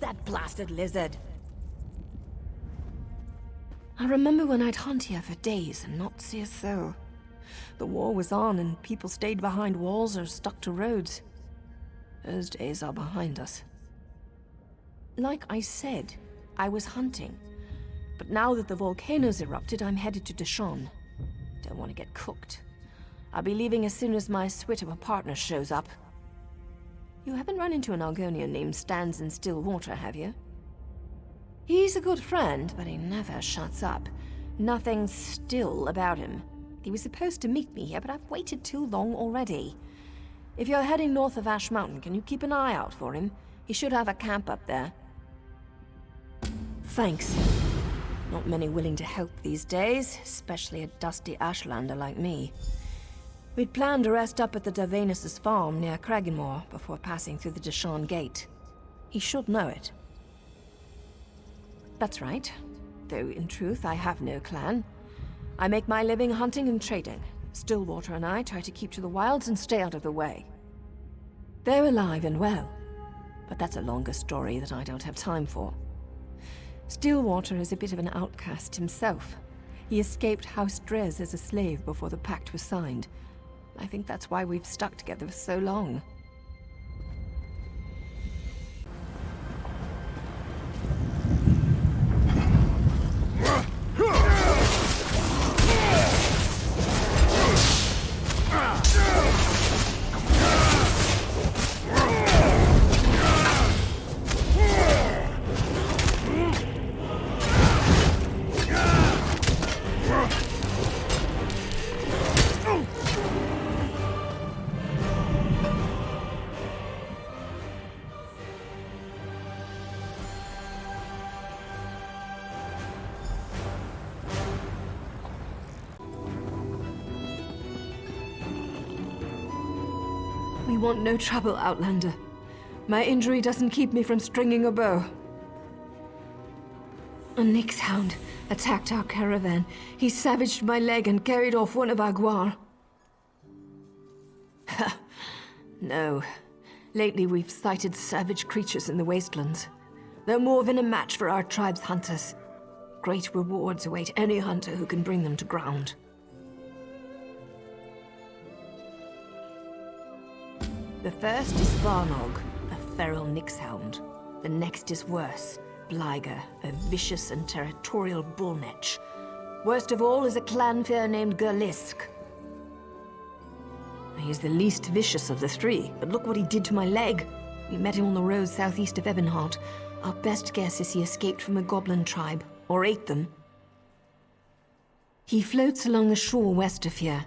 That blasted lizard. I remember when I'd hunt here for days and not see a soul. The war was on and people stayed behind walls or stuck to roads. Those days are behind us. Like I said, I was hunting. But now that the volcano's erupted, I'm headed to Dachshund. Don't want to get cooked. I'll be leaving as soon as my swit of a partner shows up. You haven't run into an Argonian named Stands in Still Water, have you? He's a good friend, but he never shuts up. Nothing still about him. He was supposed to meet me here, but I've waited too long already. If you're heading north of Ash Mountain, can you keep an eye out for him? He should have a camp up there. Thanks. Not many willing to help these days, especially a dusty Ashlander like me. We'd planned to rest up at the Davenus' farm near Cragganmore before passing through the Dachshund Gate. He should know it. That's right. Though in truth, I have no clan. I make my living hunting and trading. Stillwater and I try to keep to the wilds and stay out of the way. They're alive and well, but that's a longer story that I don't have time for. Stillwater is a bit of an outcast himself. He escaped House Drez as a slave before the pact was signed. I think that's why we've stuck together for so long. We want no trouble, Outlander. My injury doesn't keep me from stringing a bow. A Nyx hound attacked our caravan. He savaged my leg and carried off one of our guar. No. Lately we've sighted savage creatures in the wastelands. They're more than a match for our tribe's hunters. Great rewards await any hunter who can bring them to ground. The first is Varnog, a feral Nyx hound. The next is worse, Bliger, a vicious and territorial bullnetch. Worst of all is a clanfear named Gerlisk. He's the least vicious of the three, but look what he did to my leg. We met him on the road southeast of Ebonheart. Our best guess is he escaped from a goblin tribe, or ate them. He floats along the shore west of here.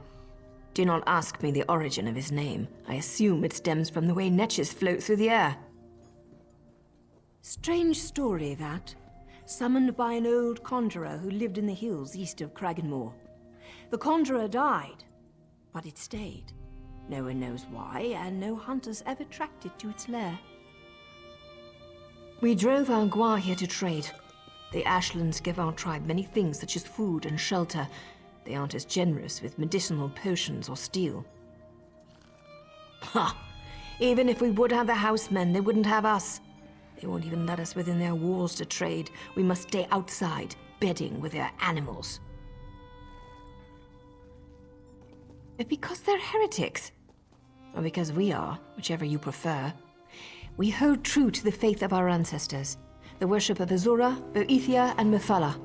Do not ask me the origin of his name. I assume it stems from the way netches float through the air. Strange story, that. Summoned by an old conjurer who lived in the hills east of Cragganmore. The conjurer died, but it stayed. No one knows why, and no hunters ever tracked it to its lair. We drove our guar here to trade. The Ashlands give our tribe many things such as food and shelter. They aren't as generous with medicinal potions or steel. Ha! Even if we would have the housemen, they wouldn't have us. They won't even let us within their walls to trade. We must stay outside, bedding with their animals. But because they're heretics. Or because we are, whichever you prefer. We hold true to the faith of our ancestors. The worship of Azura, Boethia, and Mephala.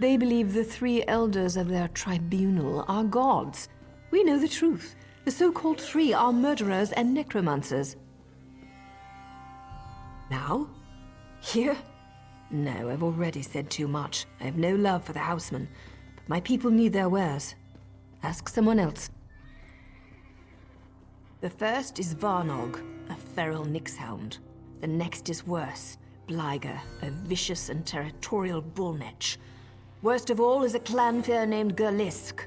They believe the three elders of their tribunal are gods. We know the truth. The so-called three are murderers and necromancers. Now? Here? No, I've already said too much. I have no love for the housemen, but my people need their wares. Ask someone else. The first is Varnog, a feral Nyx hound. The next is worse, Bliger, a vicious and territorial bullnetch. Worst of all is a clanfear named Gerlisk.